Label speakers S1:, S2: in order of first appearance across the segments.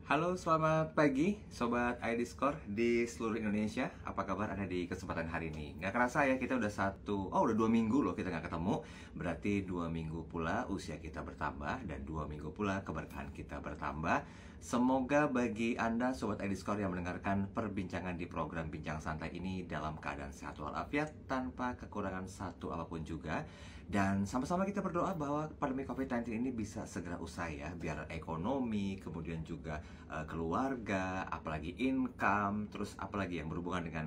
S1: Halo, selamat pagi Sobat ID Score di seluruh Indonesia. Apa kabar Anda di kesempatan hari ini? Nggak kerasa ya, kita udah 2 minggu loh kita nggak ketemu. Berarti 2 minggu pula usia kita bertambah dan 2 minggu pula keberkahan kita bertambah. Semoga bagi Anda Sobat ID Score yang mendengarkan perbincangan di program Bincang Santai ini dalam keadaan sehat walafiat tanpa kekurangan satu apapun juga. Dan sama-sama kita berdoa bahwa pandemi COVID-19 ini bisa segera usai ya, biar ekonomi, kemudian juga keluarga, apalagi income, terus apalagi yang berhubungan dengan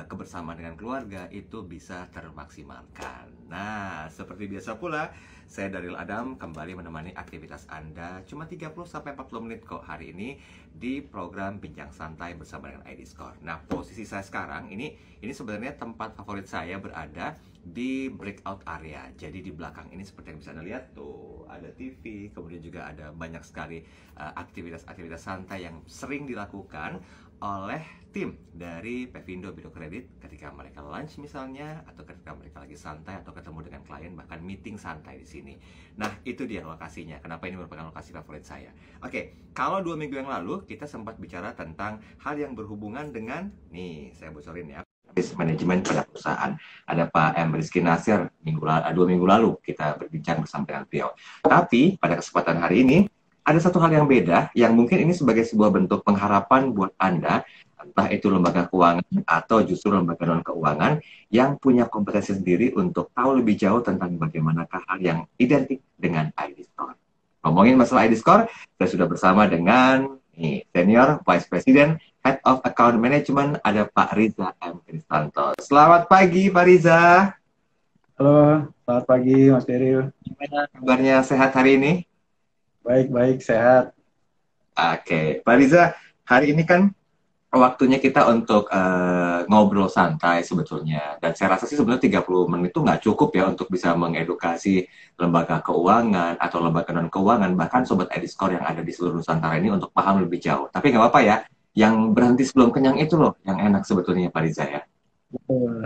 S1: kebersamaan dengan keluarga itu bisa termaksimalkan. Nah, seperti biasa pula, saya Daryl Adam kembali menemani aktivitas Anda cuma 30-40 menit kok hari ini di program Bincang Santai bersama dengan ID Score. Nah, posisi saya sekarang ini sebenarnya tempat favorit saya berada di breakout area. Jadi di belakang ini seperti yang bisa Anda lihat tuh, ada TV, kemudian juga ada banyak sekali aktivitas-aktivitas santai yang sering dilakukan oleh tim dari Pevindo Biro Kredit ketika mereka lunch misalnya, atau ketika mereka lagi santai atau ketemu dengan klien, bahkan meeting santai di sini. Nah, itu dia lokasinya. Kenapa ini merupakan lokasi favorit saya? Oke, kalau 2 minggu yang lalu kita sempat bicara tentang hal yang berhubungan dengan, nih saya bocorin ya, manajemen pada perusahaan. Ada Pak M. Rizky Nasir 2 minggu lalu kita berbincang bersama dengan beliau. Tapi pada kesempatan hari ini ada satu hal yang beda yang mungkin ini sebagai sebuah bentuk pengharapan buat Anda, entah itu lembaga keuangan atau justru lembaga non keuangan yang punya kompetensi sendiri untuk tahu lebih jauh tentang bagaimanakah hal yang identik dengan ID Score. Ngomongin masalah ID Score, saya sudah bersama dengan Senior Vice President Head of Account Management, ada Pak Riza M. Kristanto. Selamat pagi Pak Riza.
S2: Halo, selamat pagi Mas Deril.
S1: Gimana kabarnya, sehat hari ini?
S2: Baik-baik, sehat.
S1: Oke, Pak Riza, hari ini kan waktunya kita untuk ngobrol santai sebetulnya. Dan saya rasa sih sebenarnya 30 menit itu nggak cukup ya untuk bisa mengedukasi lembaga keuangan atau lembaga non-keuangan, bahkan Sobat ID Score yang ada di seluruh Nusantara ini untuk paham lebih jauh. Tapi nggak apa-apa ya, yang berhenti sebelum kenyang itu loh yang enak sebetulnya Pak Riza ya.
S2: Betul.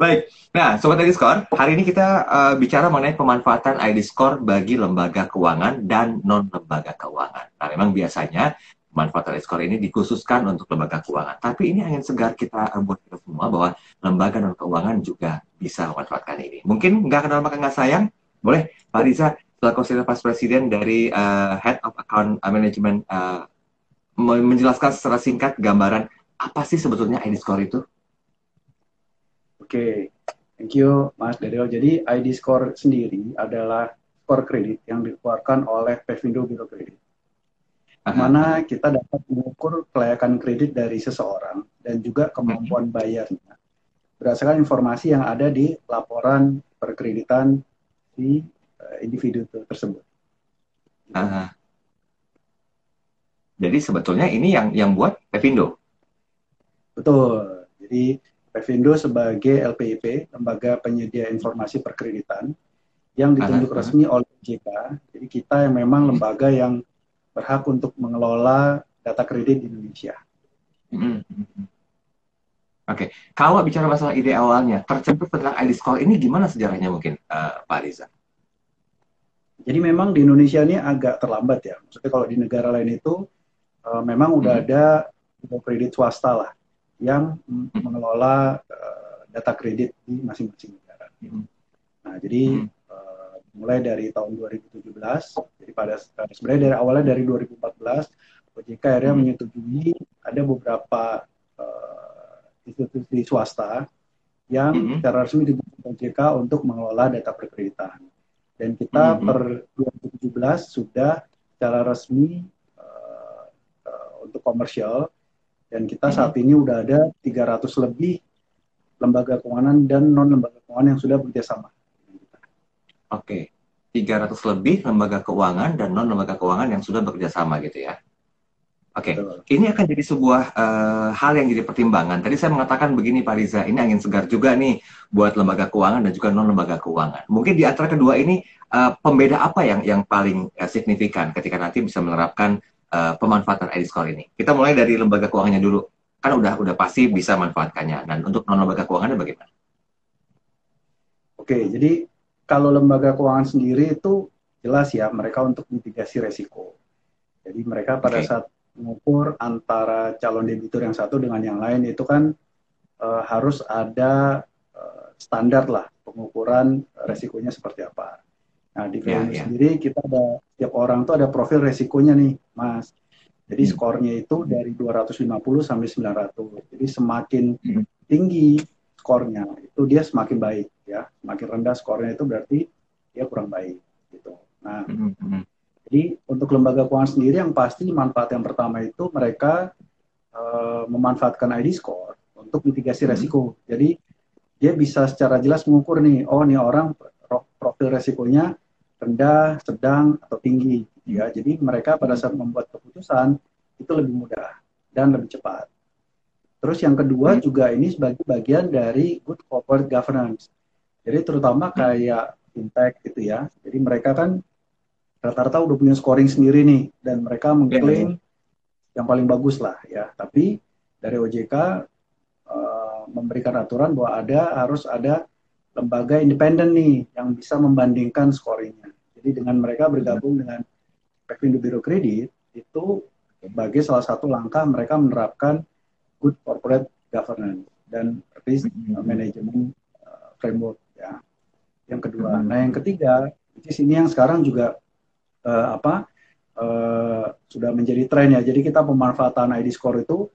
S1: Baik, nah Sobat ID Score, hari ini kita bicara mengenai pemanfaatan ID Score bagi lembaga keuangan dan non-lembaga keuangan. Nah memang biasanya pemanfaatan ID Score ini dikhususkan untuk lembaga keuangan. Tapi ini angin segar kita buat kita semua bahwa lembaga non-keuangan juga bisa memanfaatkan ini. Mungkin nggak kenal maka nggak sayang, boleh Pak Riza, selaku Senior Vice President dari Head of Account Management, menjelaskan secara singkat gambaran apa sih sebetulnya ID Score itu?
S2: Oke, thank you Mas Deril. Jadi ID Score sendiri adalah skor kredit yang dikeluarkan oleh Pevindo Biro Kredit. Di mana kita dapat mengukur kelayakan kredit dari seseorang dan juga kemampuan bayarnya berdasarkan informasi yang ada di laporan perkreditan di individu tersebut.
S1: Jadi sebetulnya ini yang buat Pevindo.
S2: Betul. Jadi Pevindo sebagai LPIP, Lembaga Penyedia Informasi Perkreditan, yang ditunjuk resmi oleh OJK. Jadi kita yang memang lembaga yang berhak untuk mengelola data kredit di Indonesia.
S1: Oke. Kalau bicara masalah ide awalnya, tercetus tentang ID Score ini gimana sejarahnya mungkin, Pak Riza?
S2: Jadi memang di Indonesia ini agak terlambat ya. Maksudnya kalau di negara lain itu memang udah ada kredit swasta lah yang mengelola data kredit di masing-masing negara. Nah, jadi mulai dari tahun 2017, jadi sebenarnya dari awalnya dari 2014, OJK akhirnya menyetujui ada beberapa institusi swasta yang secara resmi dibentuk OJK untuk mengelola data perkreditan. Dan kita per 2017 sudah secara resmi untuk komersial. Dan kita saat ini udah ada 300 lebih lembaga keuangan dan non-lembaga keuangan yang sudah bekerjasama.
S1: Oke, 300 lebih lembaga keuangan dan non-lembaga keuangan yang sudah bekerjasama gitu ya. Oke, ini akan jadi sebuah hal yang jadi pertimbangan. Tadi saya mengatakan begini Pak Riza, ini angin segar juga nih buat lembaga keuangan dan juga non-lembaga keuangan. Mungkin di antara kedua ini, pembeda apa yang paling signifikan ketika nanti bisa menerapkan pemanfaatan ID Score ini? Kita mulai dari lembaga keuangannya dulu. Kan udah pasti bisa manfaatkannya. Dan untuk non-lembaga keuangannya bagaimana?
S2: Oke, jadi kalau lembaga keuangan sendiri itu jelas ya mereka untuk mitigasi resiko. Jadi mereka pada
S1: Oke.
S2: saat mengukur antara calon debitur yang satu dengan yang lain itu kan harus ada standar lah pengukuran resikonya seperti apa. Nah, di
S1: Ya,
S2: Verindo
S1: ya.
S2: sendiri kita ada tiap orang tuh ada profil resikonya nih, Mas. Jadi
S1: Hmm.
S2: skornya itu dari 250 sampai 900. Jadi semakin
S1: Hmm.
S2: tinggi skornya itu dia semakin baik ya. Semakin rendah skornya itu berarti dia kurang baik gitu. Nah,
S1: Hmm. Hmm.
S2: jadi untuk lembaga keuangan sendiri yang pasti manfaat yang pertama itu mereka memanfaatkan ID score untuk mitigasi
S1: Hmm.
S2: resiko. Jadi dia bisa secara jelas mengukur nih, oh nih orang profil resikonya rendah, sedang, atau tinggi. Ya, jadi mereka pada saat membuat keputusan itu lebih mudah dan lebih cepat. Terus yang kedua
S1: Hmm.
S2: juga ini sebagai bagian dari good corporate governance. Jadi terutama
S1: Hmm.
S2: kayak fintech gitu ya. Jadi mereka kan rata-rata udah punya scoring sendiri nih dan mereka
S1: Ya, ya.
S2: mengklaim yang paling bagus lah ya. Tapi dari OJK memberikan aturan bahwa harus ada lembaga independen nih yang bisa membandingkan scoringnya. Jadi dengan mereka bergabung dengan Pevindo Biro Kredit itu sebagai salah satu langkah mereka menerapkan good corporate governance dan risk
S1: Hmm.
S2: management framework ya. Yang kedua.
S1: Hmm.
S2: Nah, yang ketiga, di sini yang sekarang juga sudah menjadi tren ya. Jadi kita pemanfaatan ID score itu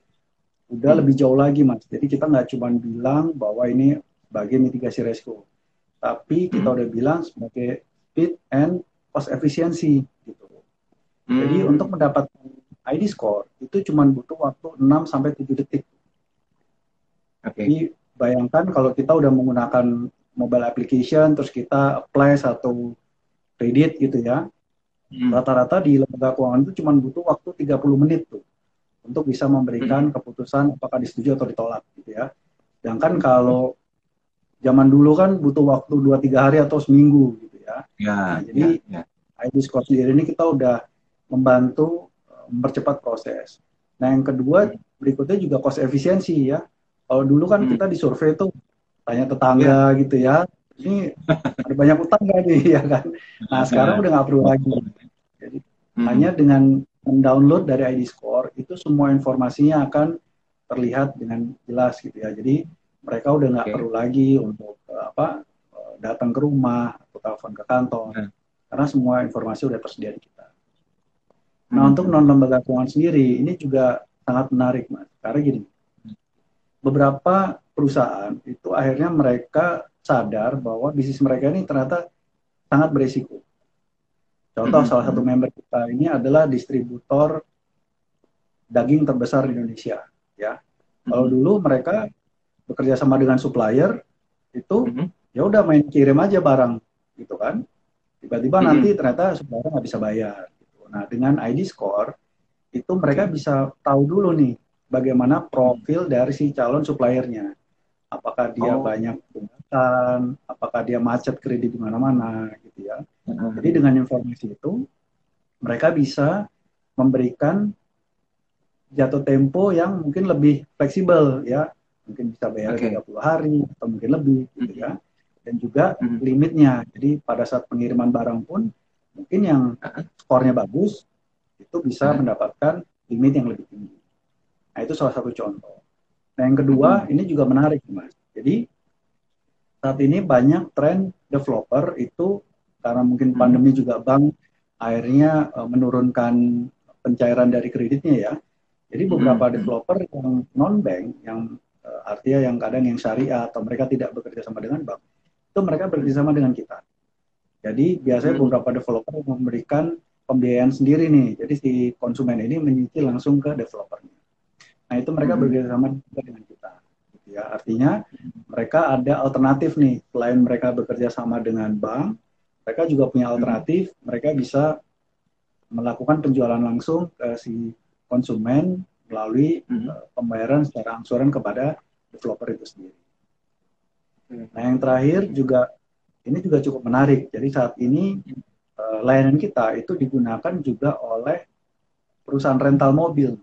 S2: udah
S1: Hmm.
S2: lebih jauh lagi, Mas. Jadi kita nggak cuma bilang bahwa ini sebagai mitigasi resiko, tapi kita
S1: Hmm.
S2: udah bilang sebagai speed and cost efficiency gitu. Jadi
S1: Hmm.
S2: untuk mendapatkan ID score itu cuma butuh waktu 6 sampai 7 detik.
S1: Oke.
S2: Jadi bayangkan kalau kita udah menggunakan mobile application terus kita apply satu kredit gitu ya.
S1: Hmm.
S2: Rata-rata di lembaga keuangan itu cuma butuh waktu 30 menit tuh untuk bisa
S1: Hmm.
S2: memberikan keputusan apakah disetujui atau ditolak gitu ya. Sedangkan
S1: Hmm.
S2: kalau zaman dulu kan butuh waktu 2-3 hari atau seminggu gitu ya. Nah,
S1: Ya, ya,
S2: jadi
S1: ya.
S2: ID Score sendiri ini kita udah membantu mempercepat proses. Nah, yang kedua
S1: Hmm.
S2: berikutnya juga cost efisiensi ya. Kalau dulu kan
S1: Hmm.
S2: kita di survei tuh tanya
S1: Ya.
S2: tetangga gitu ya. Ini ada banyak utang nggak nih ya kan. Nah, sekarang udah nggak perlu lagi. Jadi
S1: Hmm.
S2: hanya dengan mendownload dari ID Score itu semua informasinya akan terlihat dengan jelas gitu ya. Jadi mereka udah nggak
S1: Oke.
S2: perlu lagi untuk datang ke rumah atau telepon ke kantor
S1: Ya.
S2: karena semua informasi udah tersedia di kita. Nah,
S1: Hmm.
S2: untuk non lembaga keuangan sendiri ini juga sangat menarik, Mas. Karena gini, beberapa perusahaan itu akhirnya mereka sadar bahwa bisnis mereka ini ternyata sangat beresiko. Contoh
S1: Hmm.
S2: salah satu
S1: Hmm.
S2: member kita ini adalah distributor daging terbesar di Indonesia, ya. Kalau
S1: Hmm.
S2: dulu mereka bekerja sama dengan supplier itu
S1: Hmm.
S2: ya udah main kirim aja barang gitu kan. Tiba-tiba nanti
S1: Hmm.
S2: ternyata supplier nggak bisa bayar. Gitu. Nah, dengan ID score itu mereka
S1: Oke.
S2: bisa tahu dulu nih bagaimana
S1: Hmm.
S2: profil dari si calon suppliernya. Apakah dia
S1: Oh.
S2: banyak tunggakan, apakah dia macet kredit di mana-mana gitu ya. Jadi
S1: Hmm.
S2: dengan informasi itu mereka bisa memberikan jatuh tempo yang mungkin lebih fleksibel ya. Mungkin bisa bayar
S1: Oke.
S2: 30 hari atau mungkin lebih gitu
S1: Hmm.
S2: ya. Dan juga
S1: Hmm.
S2: limitnya. Jadi pada saat pengiriman barang pun mungkin yang skornya bagus itu bisa
S1: Hmm.
S2: mendapatkan limit yang lebih tinggi. Nah, itu salah satu contoh. Nah, yang kedua,
S1: Hmm.
S2: ini juga menarik, Mas. Jadi, saat ini banyak tren developer itu, karena mungkin
S1: Hmm.
S2: pandemi juga bank akhirnya menurunkan pencairan dari kreditnya ya. Jadi
S1: Hmm.
S2: beberapa
S1: Hmm.
S2: developer yang non-bank, yang artinya yang kadang yang syariah atau mereka tidak bekerja sama dengan bank, itu mereka bekerja sama dengan kita. Jadi biasanya
S1: Hmm.
S2: beberapa developer memberikan pembiayaan sendiri nih. Jadi si konsumen ini menyicil langsung ke developernya. Nah, itu mereka
S1: Hmm.
S2: bekerja sama dengan kita. Gitu ya. Artinya mereka ada alternatif nih. Selain mereka bekerja sama dengan bank, mereka juga punya
S1: Hmm.
S2: alternatif. Mereka bisa melakukan penjualan langsung ke si konsumen melalui
S1: Hmm.
S2: pembayaran secara angsuran kepada developer itu sendiri.
S1: Hmm.
S2: Nah, yang terakhir juga ini juga cukup menarik. Jadi saat ini layanan kita itu digunakan juga oleh perusahaan rental mobil.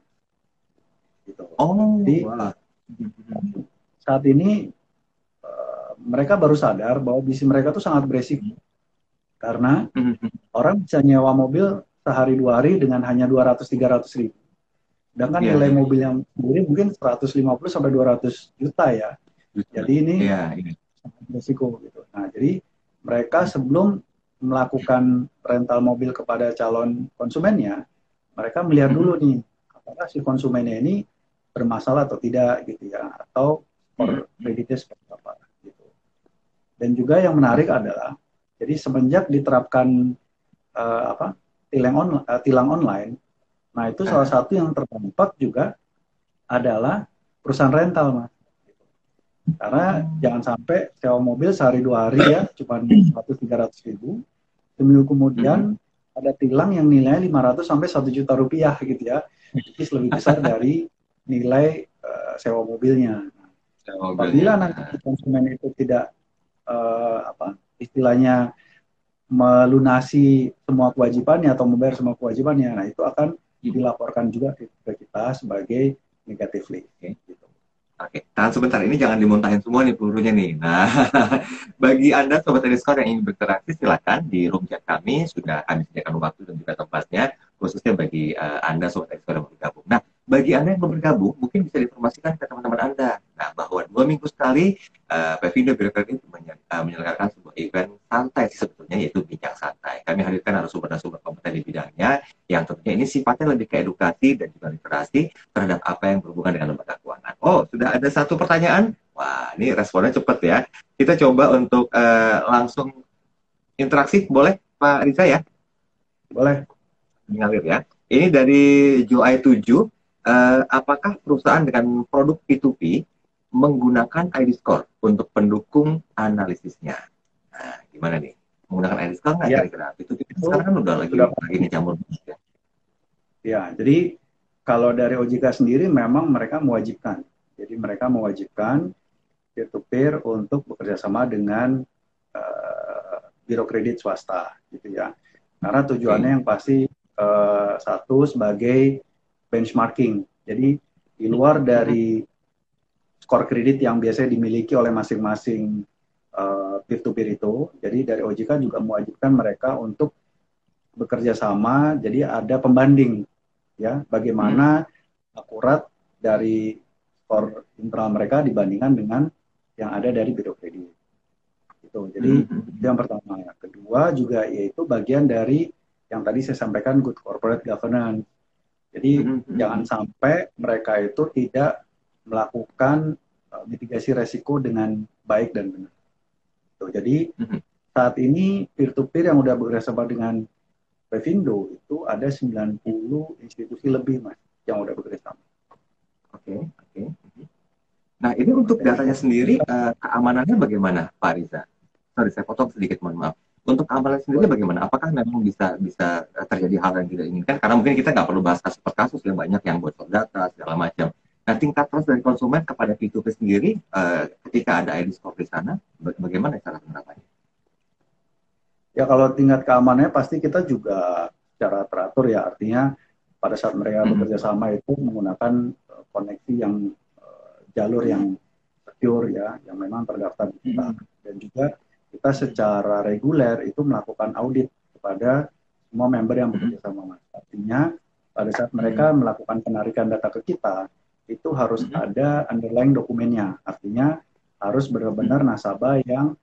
S2: Gitu.
S1: Oh,
S2: Jadi
S1: wah.
S2: saat ini mereka baru sadar bahwa bisnis mereka tuh sangat beresiko karena
S1: Hmm.
S2: orang bisa nyewa mobil sehari 2 hari dengan hanya 200-300 ribu. Sedangkan
S1: Iya,
S2: nilai
S1: iya.
S2: mobil yang sendiri mungkin 150 sampai 200 juta ya. Jadi ini
S1: Iya, iya.
S2: risiko gitu. Nah, jadi mereka sebelum melakukan rental mobil kepada calon konsumennya, mereka melihat dulu nih apakah si konsumennya ini bermasalah atau tidak gitu ya, atau skor kreditnya seperti apa gitu. Dan juga yang menarik adalah jadi semenjak diterapkan tilang online, nah itu salah
S1: Ah,
S2: satu yang terdampak juga adalah perusahaan rental, Mas. Karena jangan sampai sewa mobil sehari 2 hari ya, cuma 100-300 ribu, seminggu
S1: mm-mm.
S2: kemudian ada tilang yang nilainya 500 sampai 1 juta rupiah gitu ya, which is lebih besar dari nilai sewa mobilnya.
S1: Sewa mobilnya.
S2: Apabila nanti
S1: Ah.
S2: konsumen itu tidak istilahnya melunasi semua kewajibannya atau membayar semua kewajibannya, nah itu akan dilaporkan juga ke kita sebagai negatively.
S1: Oke. Oke, tahan sebentar. Ini jangan dimuntahin semua nih pelurunya nih. Nah, bagi Anda Sobat Ediskor yang ingin berinteraksi, silakan di room chat kami. Sudah kami sediakan waktu dan juga tempatnya, khususnya bagi Anda Sobat Ediskor yang bergabung. Nah, bagi Anda yang belum bergabung, mungkin bisa diinformasikan ke teman-teman Anda. Nah, bahwa 2 minggu sekali, Pevindo Birokredit menyelenggarakan sebuah event santai sih sebetulnya, yaitu Bincang Santai. Kami hadirkan narasumber-narasumber kompeten di bidangnya, yang tentunya ini sifatnya lebih ke edukasi dan juga literasi terhadap apa yang berhubungan dengan lembaga keuangan. Oh, sudah ada satu pertanyaan. Wah, ini responnya cepat ya. Kita coba untuk langsung interaksi, boleh Pak Riza ya?
S2: Boleh.
S1: Mengalir ya. Ini dari Joai 7. Apakah perusahaan dengan produk P2P menggunakan ID Score untuk pendukung analisisnya? Nah, gimana nih? Menggunakan ID Score nggak
S2: Ya,
S1: kira-kira? P2P
S2: itu
S1: sekarang kan udah
S2: sudah
S1: lagi
S2: pasti.
S1: nih jamur ya.
S2: Ya, jadi kalau dari OJK sendiri memang mereka mewajibkan. Jadi mereka mewajibkan peer-to-peer untuk bekerja sama dengan biro kredit swasta, gitu ya. Karena tujuannya
S1: Oke.
S2: yang pasti satu sebagai benchmarking. Jadi di luar dari skor kredit yang biasanya dimiliki oleh masing-masing peer-to-peer itu, jadi dari OJK juga mewajibkan mereka untuk bekerja sama. Jadi ada pembanding ya, bagaimana akurat dari skor internal mereka dibandingkan dengan yang ada dari biro kredit. Gitu. Jadi itu yang pertama. Kedua juga yaitu bagian dari yang tadi saya sampaikan good corporate governance. Jadi jangan sampai mereka itu tidak melakukan mitigasi resiko dengan baik dan benar. Gitu. Jadi saat ini peer-to-peer yang udah bekerjasama dengan Pevindo itu ada 90 institusi lebih, Mas, yang udah bekerjasama.
S1: Oke, oke. Nah, ini untuk
S2: Dan
S1: datanya sendiri, keamanannya bagaimana, Pak Riza? Sorry, saya potong sedikit, mohon maaf. Untuk keamanan sendiri bagaimana? Apakah memang bisa terjadi hal yang tidak inginkan? Karena mungkin kita nggak perlu bahas kasus per kasus yang banyak yang bocor data segala macam. Nah, tingkat trust dari konsumen kepada P2P sendiri, ketika ada ID score di sana, bagaimana cara penerapannya?
S2: ya kalau tingkat keamanannya pasti kita juga secara teratur ya, artinya pada saat mereka bekerja sama itu menggunakan koneksi yang jalur yang secure ya, yang memang terdaftar di kita. Dan juga kita secara reguler itu melakukan audit kepada semua member yang bekerja sama, Mas. Artinya pada saat mereka melakukan penarikan data ke kita, itu harus ada underlying dokumennya. Artinya harus benar-benar nasabah yang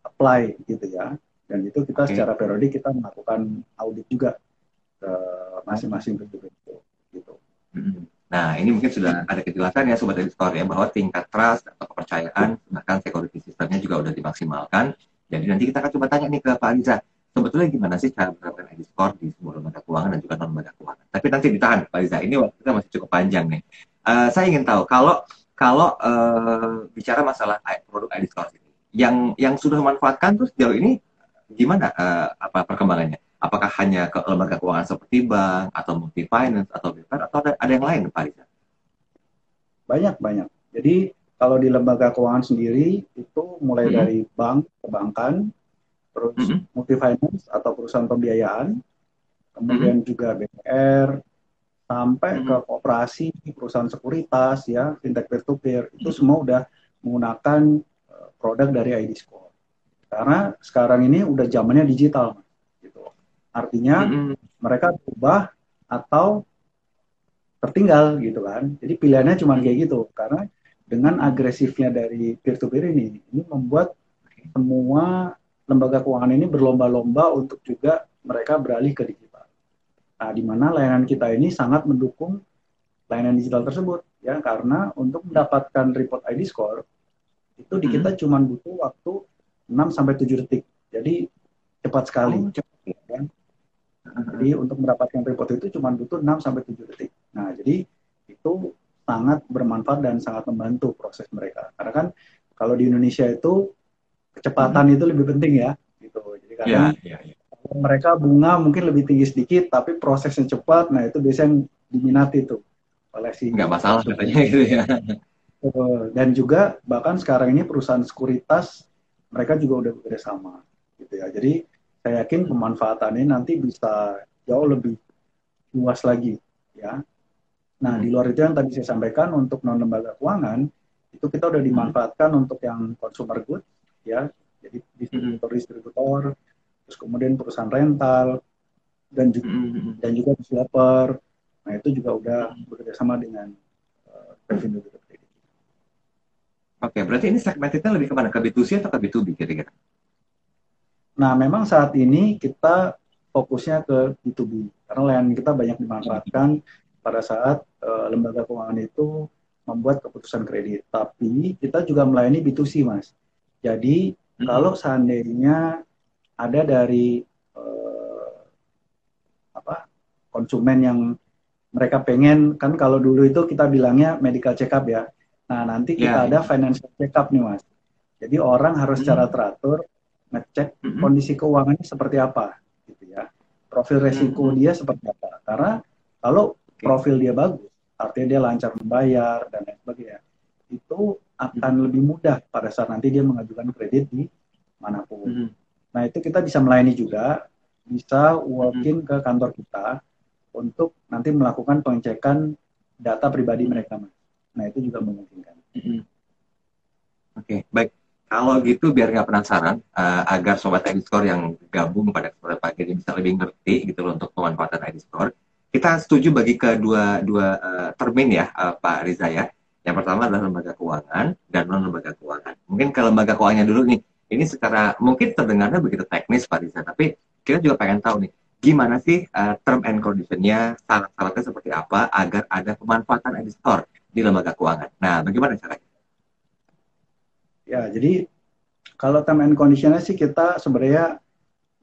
S2: apply gitu ya. Dan itu kita
S1: Oke.
S2: secara periodik kita melakukan audit juga ke masing-masing bentuk gitu.
S1: Nah, ini mungkin sudah ada kejelasan ya Sobat Editor ya, bahwa tingkat trust atau kepercayaan, bahkan security systemnya juga udah dimaksimalkan. Jadi nanti kita akan coba tanya nih ke Pak Riza, sebetulnya gimana sih cara menerapkan ID score di sebuah lembaga keuangan dan juga non-lembaga keuangan. Tapi nanti ditahan Pak Riza, ini waktu kita masih cukup panjang nih. Saya ingin tahu, kalau kalau bicara masalah produk ID score ini, yang sudah memanfaatkan terus sejauh ini gimana apa perkembangannya? Apakah hanya ke lembaga keuangan seperti bank atau multi finance atau BPR atau ada yang lain, Pak Riza?
S2: Banyak. Jadi kalau di lembaga keuangan sendiri itu mulai dari bank, perbankan, terus multi finance atau perusahaan pembiayaan, kemudian juga BPR, sampai ke koperasi, perusahaan sekuritas, ya, fintech peer-to-peer, itu semua udah menggunakan produk dari ID Score. Karena sekarang ini udah zamannya digital, gitu. Artinya mereka berubah atau tertinggal gitu kan. Jadi pilihannya cuma kayak gitu. Karena dengan agresifnya dari peer-to-peer ini membuat semua lembaga keuangan ini berlomba-lomba untuk juga mereka beralih ke digital. Nah, di mana layanan kita ini sangat mendukung layanan digital tersebut ya, karena untuk mendapatkan report ID score itu di kita cuma butuh waktu 6 sampai 7 detik. Jadi cepat sekali. Ya. Jadi untuk mendapatkan report itu cuma butuh 6 sampai 7 detik. Nah, jadi itu sangat bermanfaat dan sangat membantu proses mereka. Karena kan kalau di Indonesia itu kecepatan itu lebih penting ya, gitu. Jadi kadang mereka bunga mungkin lebih tinggi sedikit, tapi prosesnya cepat. Nah, itu biasanya diminati tuh oleh si.
S1: Nggak masalah katanya gitu ya.
S2: Dan juga bahkan sekarang ini perusahaan sekuritas mereka juga udah bekerja sama, gitu ya. Jadi saya yakin pemanfaatannya nanti bisa jauh lebih luas lagi, ya. Nah, di luar itu yang tadi saya sampaikan untuk non lembaga keuangan itu kita udah dimanfaatkan untuk yang consumer good, ya. Jadi distributor, terus kemudian perusahaan rental dan juga developer. Nah, itu juga udah bekerja sama dengan Pevindo.
S1: Oke, berarti ini segmentnya lebih kemana? Ke B2C atau ke B2B kira-kira?
S2: Nah, memang saat ini kita fokusnya ke B2B, karena layanan kita banyak dimanfaatkan pada saat lembaga keuangan itu membuat keputusan kredit. Tapi kita juga melayani B2C, Mas. Jadi, kalau seandainya ada dari konsumen yang mereka pengen, kan kalau dulu itu kita bilangnya medical check-up ya. Nah, nanti kita ada financial check-up nih, Mas. Jadi orang harus secara teratur ngecek kondisi keuangannya seperti apa, gitu ya. Profil resiko dia seperti apa. Karena kalau profil dia bagus, artinya dia lancar membayar dan lain sebagainya, itu akan lebih mudah pada saat nanti dia mengajukan kredit di manapun. Nah, itu kita bisa melayani juga, bisa walk-in ke kantor kita untuk nanti melakukan pengecekan data pribadi mereka, Mas. Nah, itu juga memungkinkan.
S1: Oke, baik. Kalau gitu biar nggak penasaran, agar Sobat ID Score yang gabung pada kesempatan pagi ini bisa lebih ngerti gitu loh untuk pemanfaatan ID Score, kita setuju bagi kedua termin ya, Pak Riza ya. Yang pertama adalah lembaga keuangan dan non-lembaga keuangan. Mungkin ke lembaga keuangannya dulu nih. Ini secara mungkin terdengarnya begitu teknis Pak Riza, tapi kita juga pengen tahu nih, gimana sih term and condition-nya, syarat-syaratnya seperti apa agar ada pemanfaatan ID Score di lembaga keuangan. Nah, bagaimana caranya?
S2: Ya, jadi kalau term and condition-nya sih kita sebenarnya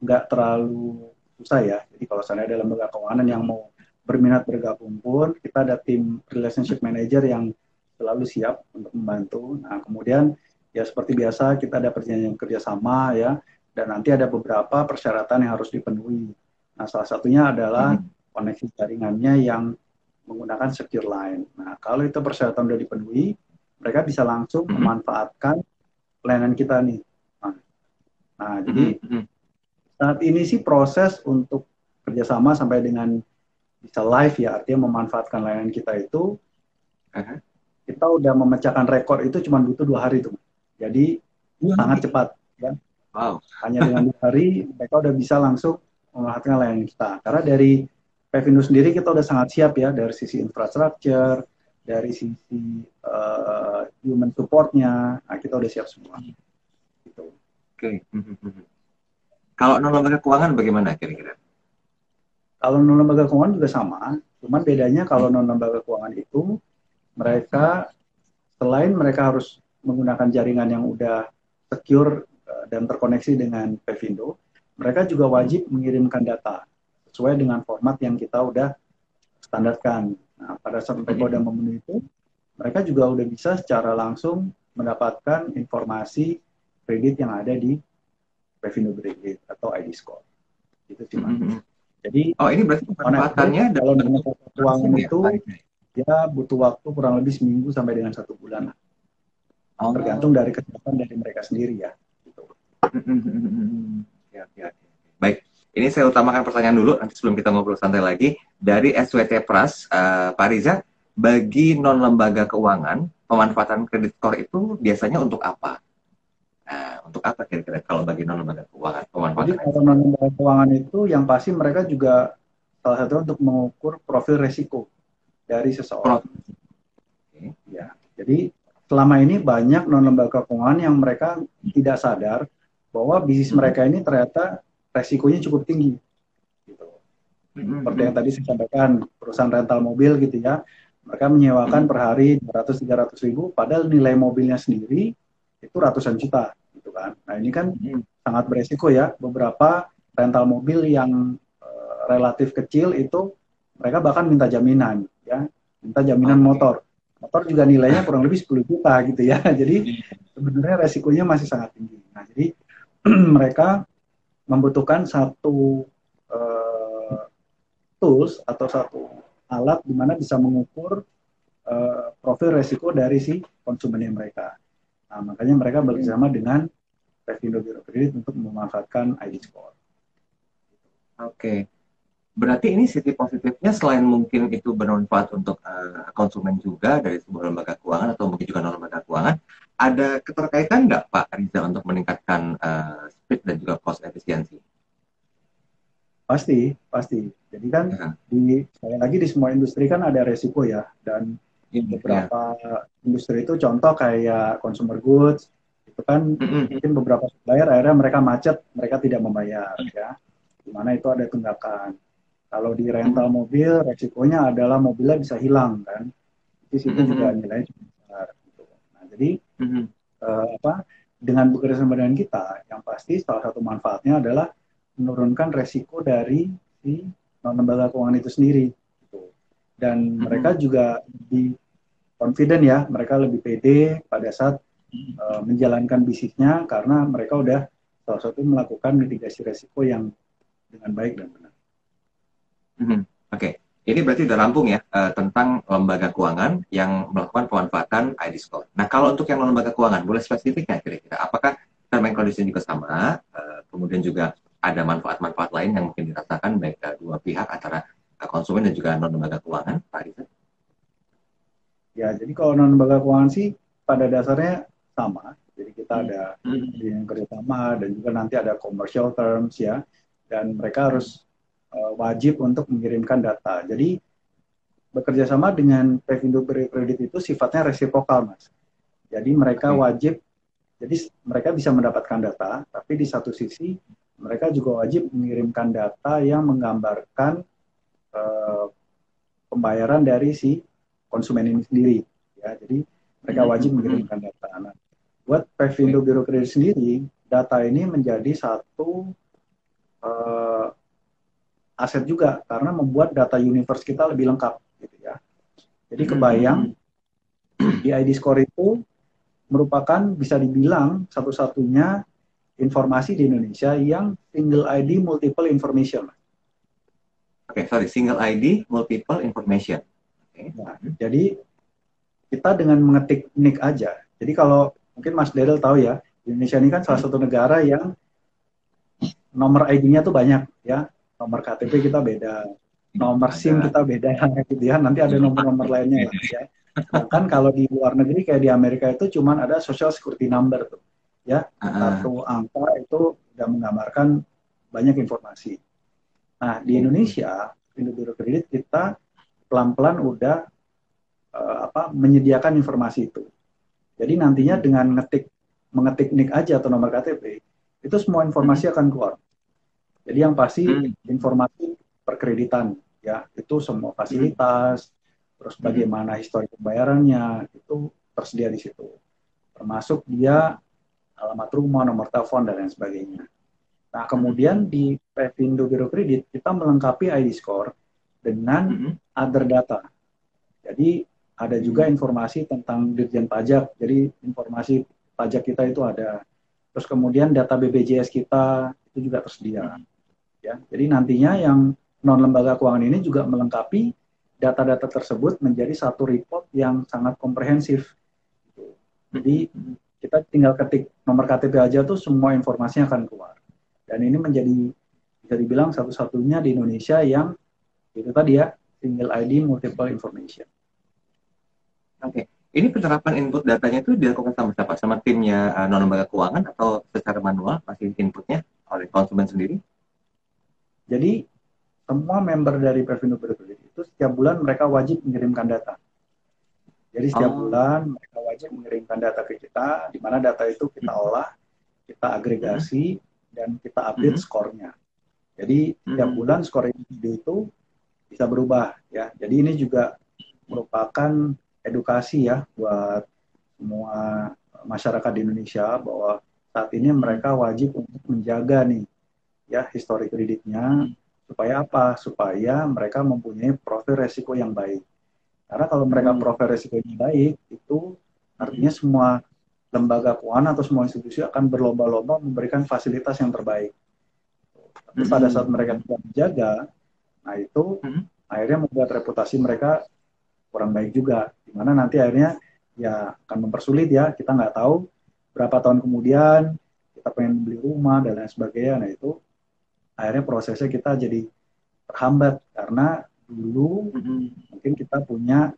S2: nggak terlalu susah ya. Jadi kalau misalnya ada lembaga keuangan yang mau berminat bergabung pun, kita ada tim relationship manager yang selalu siap untuk membantu. Nah, kemudian ya seperti biasa kita ada perjanjian kerjasama ya, dan nanti ada beberapa persyaratan yang harus dipenuhi. Nah, salah satunya adalah koneksi jaringannya yang menggunakan secure line. Nah, kalau itu persyaratan sudah dipenuhi, mereka bisa langsung memanfaatkan layanan kita nih. Nah, jadi saat ini sih proses untuk kerjasama sampai dengan bisa live ya, artinya memanfaatkan layanan kita itu, kita udah memecahkan rekor itu cuma butuh 2 hari tuh. Jadi sangat cepat ya. Wow. Hanya dengan 2 hari mereka udah bisa langsung memanfaatkan layanan kita. Karena dari Pevindo sendiri kita udah sangat siap ya, dari sisi infrastruktur, dari sisi human support-nya, nah kita udah siap semua. Gitu.
S1: Oke. Kalau non lembaga keuangan bagaimana kira-kira?
S2: Kalau non lembaga keuangan juga sama, cuman bedanya kalau non lembaga keuangan itu mereka selain mereka harus menggunakan jaringan yang udah secure dan terkoneksi dengan Pevindo, mereka juga wajib mengirimkan data sesuai dengan format yang kita udah standarkan. Nah, pada saat mereka udah memenuhi itu, mereka juga udah bisa secara langsung mendapatkan informasi kredit yang ada di Pevindo Kredit atau ID Score. Gitu sih, Mas. Jadi,
S1: ini berarti pemanfaatannya
S2: kalau dengan keuangan itu ya butuh waktu kurang lebih seminggu sampai dengan 1 bulan. Tergantung dari kesempatan dari mereka sendiri ya. Gitu.
S1: Baik. Ini saya utamakan pertanyaan dulu, nanti sebelum kita ngobrol santai lagi. Dari SWT Pras, Pak Riza, bagi non-lembaga keuangan, pemanfaatan kredit score itu biasanya untuk apa? Nah, untuk apa kira-kira kalau bagi non-lembaga keuangan
S2: Jadi
S1: pemanfaatan
S2: kalau
S1: ID score?
S2: non-lembaga keuangan itu yang pasti mereka juga salah satu untuk mengukur profil resiko dari seseorang.
S1: Prof. Oke.
S2: Ya, jadi selama ini banyak non-lembaga keuangan yang mereka tidak sadar bahwa bisnis
S1: Mm-mm.
S2: mereka ini ternyata resikonya cukup tinggi. Gitu. Seperti yang
S1: Mm-mm.
S2: tadi saya sampaikan, perusahaan rental mobil gitu ya, mereka menyewakan
S1: Mm-mm.
S2: per hari 200-300 ribu, padahal nilai mobilnya sendiri itu ratusan juta, gitu kan. Nah ini kan
S1: Mm-mm.
S2: sangat beresiko ya. Beberapa rental mobil yang relatif kecil itu mereka bahkan minta jaminan, ya, minta jaminan
S1: Oke.
S2: motor. Motor juga nilainya kurang lebih 10 juta gitu ya. Jadi sebenarnya resikonya masih sangat tinggi. Nah jadi mereka membutuhkan satu uh, tools atau satu alat di mana bisa mengukur profil resiko dari si konsumennya mereka. Nah, makanya mereka
S1: Mm-mm.
S2: bekerjasama dengan Revindo Bureau Kredit untuk memanfaatkan ID Score.
S1: Oke. Berarti ini sisi positifnya selain mungkin itu bermanfaat untuk konsumen juga dari sebuah lembaga keuangan atau mungkin juga non lembaga keuangan, ada keterkaitan nggak Pak Riza untuk meningkatkan speed dan juga cost efisiensi?
S2: Pasti, pasti. Jadi kan
S1: Ya,
S2: sekali lagi di semua industri kan ada resiko ya. Dan
S1: iya, iya.
S2: beberapa industri itu contoh kayak consumer goods, itu kan
S1: Mm-mm.
S2: mungkin beberapa supplier akhirnya mereka macet, mereka tidak membayar ya. Di mana itu ada tunggakan. Kalau di rental
S1: Mm-mm.
S2: mobil, resikonya adalah mobilnya bisa hilang kan. Di situ juga
S1: Mm-mm.
S2: nilainya cukup besar. Gitu. Nah, jadi
S1: Mm-mm.
S2: dengan bekerja sama dengan kita, yang pasti salah satu manfaatnya adalah menurunkan resiko dari si lembaga keuangan itu sendiri. Gitu. Dan mereka
S1: Mm-mm.
S2: juga lebih confident ya, mereka lebih pede pada saat menjalankan bisnisnya karena mereka udah salah satu melakukan mitigasi resiko yang dengan baik dan benar.
S1: Mhm. Oke, ini berarti udah rampung ya tentang lembaga keuangan yang melakukan pemanfaatan ID score. Nah, kalau untuk yang non lembaga keuangan, boleh spesifik nggak kira-kira? Apakah term and condition juga sama? Kemudian juga ada manfaat-manfaat lain yang mungkin dirasakan baik dua pihak antara konsumen dan juga non lembaga keuangan, Pak Riza?
S2: Ya, jadi kalau non lembaga keuangan sih pada dasarnya sama. Jadi kita ada
S1: Mhm.
S2: yang kerjasama dan juga nanti ada commercial terms ya. Dan mereka harus wajib untuk mengirimkan data. Jadi bekerja sama dengan Pevindo Kredit itu sifatnya resiprokal, Mas. Jadi mereka
S1: Oke.
S2: wajib, jadi mereka bisa mendapatkan data, tapi di satu sisi mereka juga wajib mengirimkan data yang menggambarkan eh, pembayaran dari si konsumen ini sendiri. Ya, jadi mereka wajib
S1: Mhm.
S2: mengirimkan data. Nah, buat
S1: Oke.
S2: Pevindo Biro Kredit sendiri, data ini menjadi satu uh, aset juga karena membuat data universe kita lebih lengkap, gitu ya. Jadi kebayang
S1: Mhm.
S2: di ID Score itu merupakan bisa dibilang satu-satunya informasi di Indonesia yang single ID multiple information.
S1: Oke, sorry, single ID, multiple information. Oke.
S2: Nah, jadi kita dengan mengetik NIK aja. Jadi kalau mungkin Mas Daryl tahu ya, Indonesia ini kan salah
S1: Mhm.
S2: satu negara yang nomor ID-nya tuh banyak ya. Nomor KTP kita beda, nomor SIM
S1: Ada.
S2: kita beda gitu ya. Nanti ada nomor-nomor lainnya lah ya. Sedangkan kalau di luar negeri kayak di Amerika itu cuma ada social security number tuh. Ya,
S1: Ah,
S2: satu angka itu sudah menggambarkan banyak informasi. Nah, di
S1: oke.
S2: Indonesia, Indo Kredit kita pelan-pelan udah menyediakan informasi itu. Jadi nantinya
S1: Mhm.
S2: dengan mengetik NIK aja atau nomor KTP, itu semua
S1: Mhm.
S2: informasi akan keluar. Jadi yang pasti
S1: Mhm.
S2: informasi perkreditan ya, itu semua
S1: Mhm.
S2: fasilitas, terus
S1: Mhm.
S2: bagaimana histori pembayarannya itu tersedia di situ. Termasuk dia alamat rumah, nomor telepon dan lain sebagainya. Nah,
S1: Mhm.
S2: kemudian di Pevindo Biro Kredit kita melengkapi ID Score dengan
S1: Mhm.
S2: other data. Jadi ada juga
S1: Mhm.
S2: informasi tentang Dirjen Pajak. Jadi informasi pajak kita itu ada. Terus kemudian data BPJS kita itu juga tersedia.
S1: Mhm.
S2: Ya. Jadi nantinya yang non lembaga keuangan ini juga melengkapi data-data tersebut menjadi satu report yang sangat komprehensif. Jadi
S1: Mhm.
S2: kita tinggal ketik nomor KTP aja tuh semua informasinya akan keluar. Dan ini menjadi bisa dibilang satu-satunya di Indonesia yang itu tadi ya single ID multiple information.
S1: Oke. Ini penerapan input datanya itu dilakukan sama siapa? Sama timnya non-lembaga keuangan atau secara manual masih inputnya oleh konsumen sendiri?
S2: Jadi semua member dari Pevindo Kredit itu setiap bulan mereka wajib mengirimkan data. Jadi setiap
S1: Oh,
S2: bulan mereka wajib mengirimkan data ke kita, di mana data itu kita olah, kita
S1: mm,
S2: agregasi, dan kita update
S1: mm,
S2: skornya. Jadi setiap
S1: mm,
S2: bulan skor individu itu bisa berubah ya. Jadi ini juga merupakan edukasi ya buat semua masyarakat di Indonesia bahwa saat ini
S1: mm,
S2: mereka wajib untuk menjaga nih ya histori kreditnya
S1: mm,
S2: supaya apa? Supaya mereka mempunyai profil resiko yang baik. Karena kalau mereka
S1: mm,
S2: profil resikonya baik, itu
S1: mm,
S2: artinya semua lembaga keuangan atau semua institusi akan berlomba-lomba memberikan fasilitas yang terbaik. Tapi pada saat mereka
S1: mm,
S2: tidak menjaga, nah itu
S1: mm,
S2: akhirnya membuat reputasi mereka kurang baik juga. Dimana nanti akhirnya ya akan mempersulit ya, kita nggak tahu berapa tahun kemudian kita pengen beli rumah dan lain sebagainya. Nah itu akhirnya prosesnya kita jadi terhambat karena dulu
S1: mm.
S2: mungkin kita punya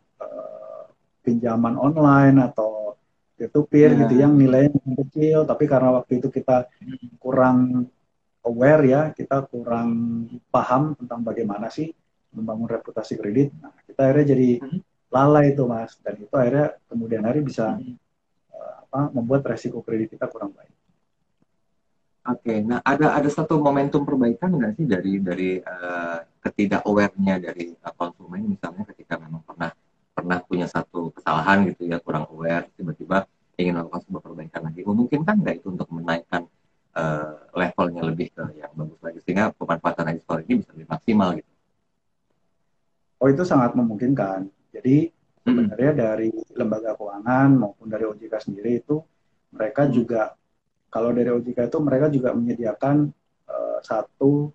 S2: pinjaman online atau peer-to-peer gitu
S1: Ya,
S2: yang nilainya kecil, tapi karena waktu itu kita kurang aware ya, kita kurang paham tentang bagaimana sih membangun reputasi kredit. Nah, kita akhirnya jadi
S1: mm,
S2: lalai itu mas, dan itu akhirnya kemudian hari bisa
S1: mm.
S2: membuat resiko kredit kita kurang baik.
S1: Oke, nah ada satu momentum perbaikan nggak sih dari ketidak aware-nya dari konsumen, misalnya ketika memang pernah pernah punya satu kesalahan gitu ya, kurang aware, tiba-tiba ingin melakukan sebuah perbaikan lagi, memungkinkan nggak itu untuk menaikkan levelnya lebih ke yang bagus lagi sehingga pemanfaatan ID score ini bisa lebih maksimal gitu.
S2: Oh itu sangat memungkinkan. Jadi
S1: Mm,
S2: sebenarnya dari lembaga keuangan maupun dari OJK sendiri itu mereka
S1: mm,
S2: juga kalau dari OJK itu mereka juga menyediakan satu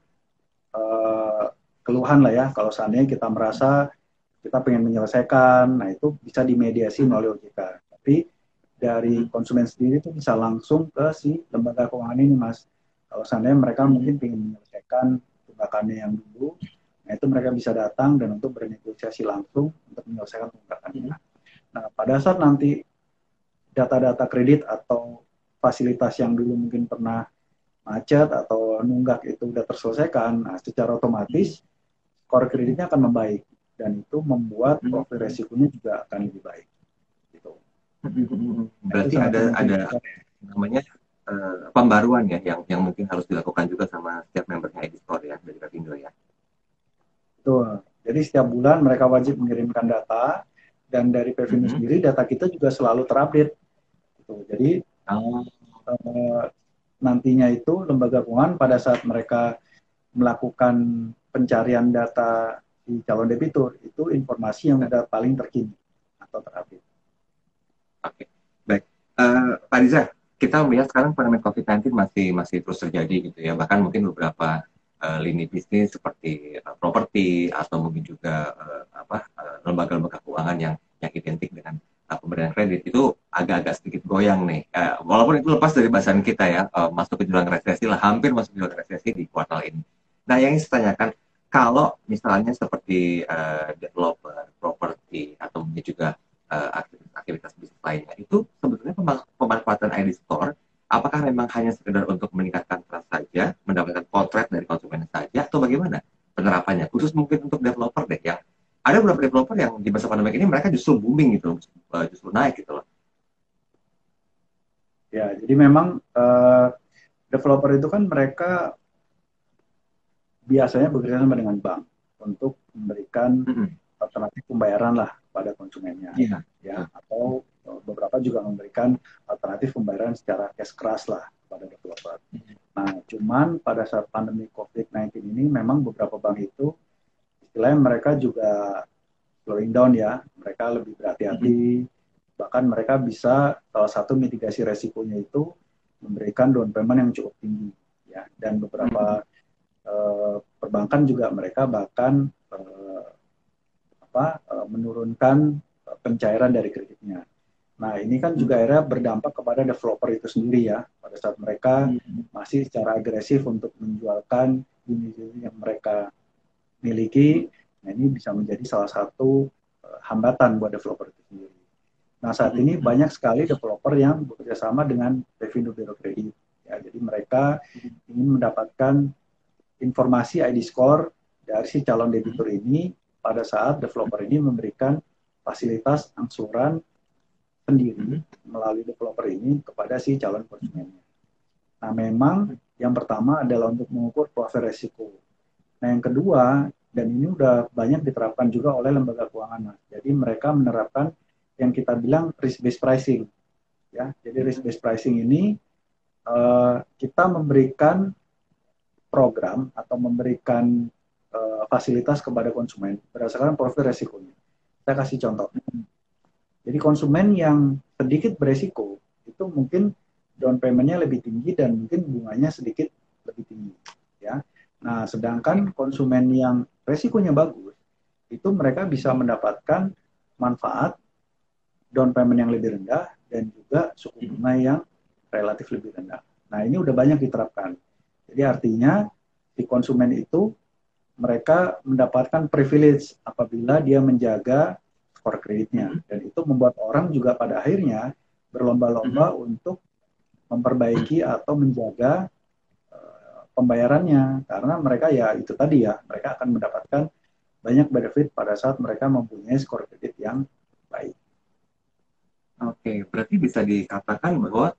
S2: uh, keluhan lah ya kalau seandainya kita merasa kita pengen menyelesaikan, nah itu bisa dimediasi
S1: mm,
S2: melalui OJK. Tapi dari
S1: mm,
S2: konsumen sendiri itu bisa langsung ke si lembaga keuangan ini, Mas. Kalau seandainya mereka
S1: mm,
S2: mungkin ingin menyelesaikan tunggakannya yang dulu, nah itu mereka bisa datang dan untuk bernegosiasi langsung untuk menyelesaikan tunggakannya.
S1: mm,
S2: Nah, pada saat nanti data-data kredit atau fasilitas yang dulu mungkin pernah macet atau nunggak itu udah terselesaikan, nah secara otomatis skor kreditnya akan membaik dan itu membuat
S1: mm,
S2: profil resikonya juga akan lebih baik. Gitu.
S1: mm.
S2: Nah, itu
S1: Berarti
S2: sangat
S1: ada
S2: memungkinkan.
S1: apa ya, namanya pembaruan ya yang mungkin harus dilakukan juga sama setiap membernya ID Store ya dari Kapindo ya.
S2: Betul. Jadi setiap bulan mereka wajib mengirimkan data dan dari Pevino
S1: Mm-mm.
S2: sendiri data kita juga selalu terupdate. Gitu. Jadi
S1: Oh,
S2: eh, nantinya itu lembaga keuangan pada saat mereka melakukan pencarian data di calon debitur itu informasi yang udah paling terkini atau terupdate.
S1: oke. Baik. Pak Riza, kita melihat sekarang pandemi COVID-19 masih masih terus terjadi gitu ya. Bahkan mungkin beberapa lini bisnis seperti properti atau mungkin juga lembaga-lembaga keuangan yang identik dengan pemberian kredit itu agak-agak sedikit goyang nih. Walaupun itu lepas dari bahasan kita ya, masuk ke jurang resesi lah, hampir masuk ke jurang resesi di kuartal ini. Nah, yang ingin saya tanyakan, kalau misalnya seperti developer, properti, atau mungkin juga aktivitas bisnis lainnya itu sebetulnya pemanfaatan ID Store apakah memang hanya sekedar untuk meningkatkan trust saja, mendapatkan potret dari konsumen saja, atau bagaimana penerapannya? Khusus mungkin untuk developer deh, yang ada beberapa developer yang di masa pandemi ini mereka justru booming gitu, justru naik gitu loh.
S2: Ya, jadi memang developer itu kan mereka biasanya bekerja sama dengan bank untuk memberikan
S1: Mm-mm.
S2: alternatif pembayaran lah pada konsumennya
S1: Iya,
S2: ya
S1: betul.
S2: atau beberapa juga memberikan alternatif pembayaran secara cash keras lah pada developer. Nah, cuman pada saat pandemi COVID-19 ini memang beberapa bank itu istilahnya mereka juga slowing down ya, mereka lebih
S1: Mm-mm.
S2: berhati-hati, bahkan mereka bisa salah satu mitigasi resikonya itu memberikan down payment yang cukup tinggi ya dan
S1: Mm-mm.
S2: beberapa perbankan juga mereka bahkan menurunkan pencairan dari kreditnya. Nah, ini kan juga akhirnya berdampak kepada developer itu sendiri ya, pada saat mereka
S1: Mm-mm.
S2: masih secara agresif untuk menjualkan unit-unit yang mereka miliki. Nah, ini bisa menjadi salah satu hambatan buat developer itu sendiri. Nah, saat ini banyak sekali developer yang bekerja sama dengan Pevindo Bureau Kredit. Ya, jadi mereka ingin mendapatkan informasi ID score dari si calon debitur ini pada saat developer ini memberikan fasilitas angsuran sendiri melalui developer ini kepada si calon konsumennya. Nah, memang yang pertama adalah untuk mengukur profil resiko. Nah, yang kedua, dan ini udah banyak diterapkan juga oleh lembaga keuangan, Mas. Jadi mereka menerapkan yang kita bilang risk-based pricing. Ya, jadi risk-based pricing ini kita memberikan program atau memberikan fasilitas kepada konsumen berdasarkan profil resikonya. Saya kasih contoh. Jadi konsumen yang sedikit beresiko itu mungkin down payment-nya lebih tinggi dan mungkin bunganya sedikit lebih tinggi. Ya. Nah, sedangkan konsumen yang resikonya bagus itu mereka bisa mendapatkan manfaat down payment yang lebih rendah dan juga suku bunga yang relatif lebih rendah. Nah, ini udah banyak diterapkan. Jadi artinya di konsumen itu mereka mendapatkan privilege apabila dia menjaga skor kreditnya. Dan itu membuat orang juga pada akhirnya berlomba-lomba untuk memperbaiki atau menjaga pembayarannya. Karena mereka ya itu tadi ya, mereka akan mendapatkan banyak benefit pada saat mereka mempunyai skor kredit yang baik.
S1: Oke, berarti bisa dikatakan bahwa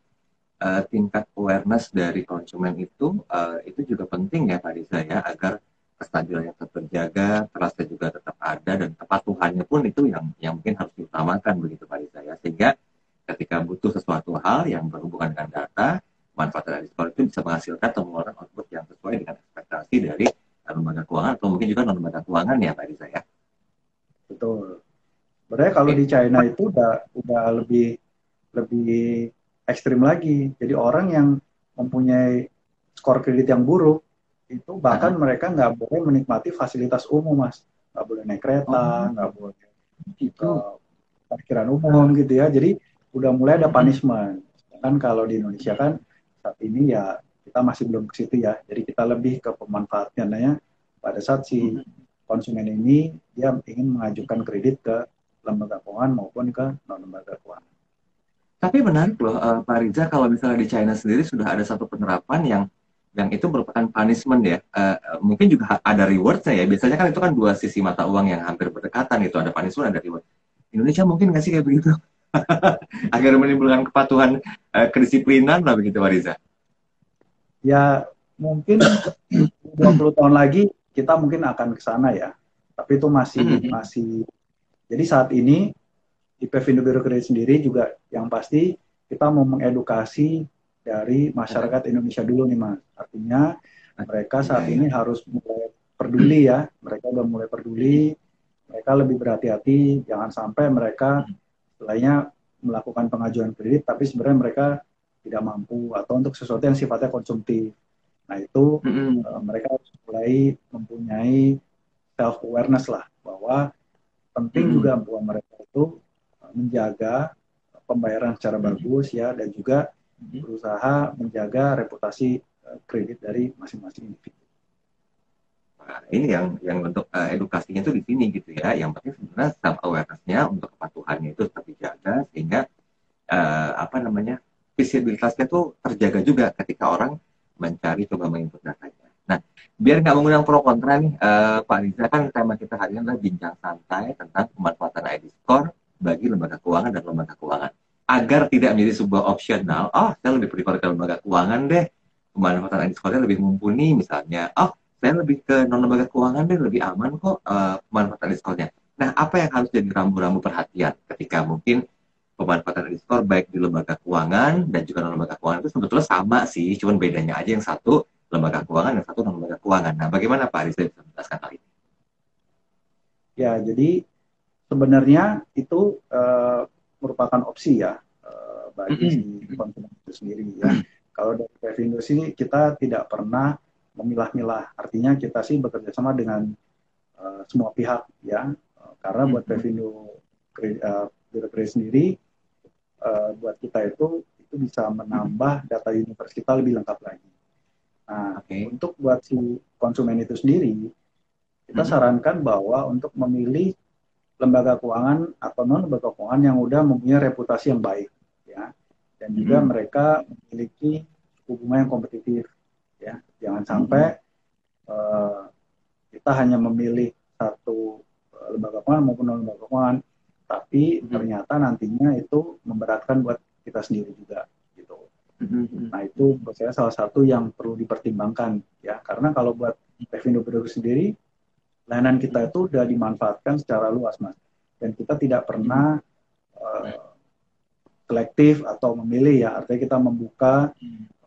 S1: tingkat awareness dari konsumen itu juga penting ya Pak Riza ya, agar kestabilannya tetap terjaga, trustnya juga tetap ada, dan kepatuhannya pun itu yang mungkin harus diutamakan begitu Pak Riza ya, sehingga ketika butuh sesuatu hal yang berhubungan dengan data, manfaat dari skor itu bisa menghasilkan atau mengeluarkan output yang sesuai dengan ekspektasi dari lembaga keuangan atau mungkin juga non lembaga keuangan ya Pak Riza ya.
S2: Betul. Sebenarnya kalau di China itu udah lebih ekstrim lagi. Jadi orang yang mempunyai skor kredit yang buruk itu bahkan mereka nggak boleh menikmati fasilitas umum, Mas. Nggak boleh naik kereta, nggak boleh ke parkiran umum gitu ya. Jadi udah mulai ada punishment. Kan kalau di Indonesia kan saat ini ya kita masih belum ke situ ya. Jadi kita lebih ke pemanfaatannya pada saat si konsumen ini dia ingin mengajukan kredit ke lembaga keuangan maupun ke non lembaga keuangan.
S1: Tapi menarik loh, Pak Riza, kalau misalnya di China sendiri sudah ada satu penerapan yang itu merupakan punishment ya. Mungkin juga ada reward-nya ya. Biasanya kan itu kan dua sisi mata uang yang hampir berdekatan, itu ada punishment, ada reward. Indonesia mungkin nggak sih kayak begitu? Agar menimbulkan kepatuhan, kedisiplinan lah begitu, Pak Riza.
S2: Ya mungkin 20 tahun lagi kita mungkin akan ke sana ya. Tapi itu masih jadi saat ini di Pevindo Bureau Kredit sendiri juga yang pasti kita mau mengedukasi dari masyarakat Indonesia dulu nih Mas. Artinya mereka saat ini harus mulai peduli ya. Mereka udah mulai peduli, mereka lebih berhati-hati, jangan sampai mereka selainnya melakukan pengajuan kredit tapi sebenarnya mereka tidak mampu atau untuk sesuatu yang sifatnya konsumtif. Nah itu mereka harus mulai mempunyai self awareness lah bahwa penting juga buat mereka itu menjaga pembayaran secara bagus ya dan juga berusaha menjaga reputasi kredit dari masing-masing individu.
S1: Nah, ini yang untuk edukasinya itu di sini gitu ya. Yang penting sebenarnya self awareness-nya untuk kepatuhannya itu tetap dijaga sehingga apa namanya visibilitasnya tuh terjaga juga ketika orang mencari coba menginput datanya. Nah, biar nggak mengundang pro kontra nih, Pak Riza, kan tema kita hari ini adalah bincang santai tentang pemanfaatan ID score bagi lembaga keuangan dan lembaga keuangan. Agar tidak menjadi sebuah opsional, oh saya lebih prefer ke lembaga keuangan deh, pemanfaatan ID score-nya lebih mumpuni misalnya. Oh, saya lebih ke non lembaga keuangan deh, lebih aman kok pemanfaatan ID score-nya. Nah, apa yang harus jadi rambu-rambu perhatian ketika mungkin pemanfaatan ID score baik di lembaga keuangan dan juga non lembaga keuangan itu sebetulnya sama sih, cuman bedanya aja yang satu lembaga keuangan dan satu non lembaga keuangan. Nah, bagaimana Pak Aris bisa menjelaskan hal ini?
S2: Ya, jadi sebenarnya itu merupakan opsi ya bagi si konsumen itu sendiri ya. Kalau dari Pevindo sih kita tidak pernah memilah-milah. Artinya kita sih bekerja sama dengan semua pihak ya. Karena buat Pevindo Bureau Kredit sendiri buat kita itu bisa menambah data universe kita lebih lengkap lagi. Nah, untuk buat si konsumen itu sendiri, kita sarankan bahwa untuk memilih lembaga keuangan atau non lembaga keuangan yang udah mempunyai reputasi yang baik, ya. Dan juga mereka memiliki suku bunga yang kompetitif, ya. Jangan sampai kita hanya memilih satu lembaga keuangan maupun non lembaga keuangan, tapi ternyata nantinya itu memberatkan buat kita sendiri juga, gitu. Nah itu buat saya salah satu yang perlu dipertimbangkan, ya. Karena kalau buat Pevindo sendiri, layanan kita itu sudah dimanfaatkan secara luas, Mas. Dan kita tidak pernah selektif atau memilih, ya. Artinya kita membuka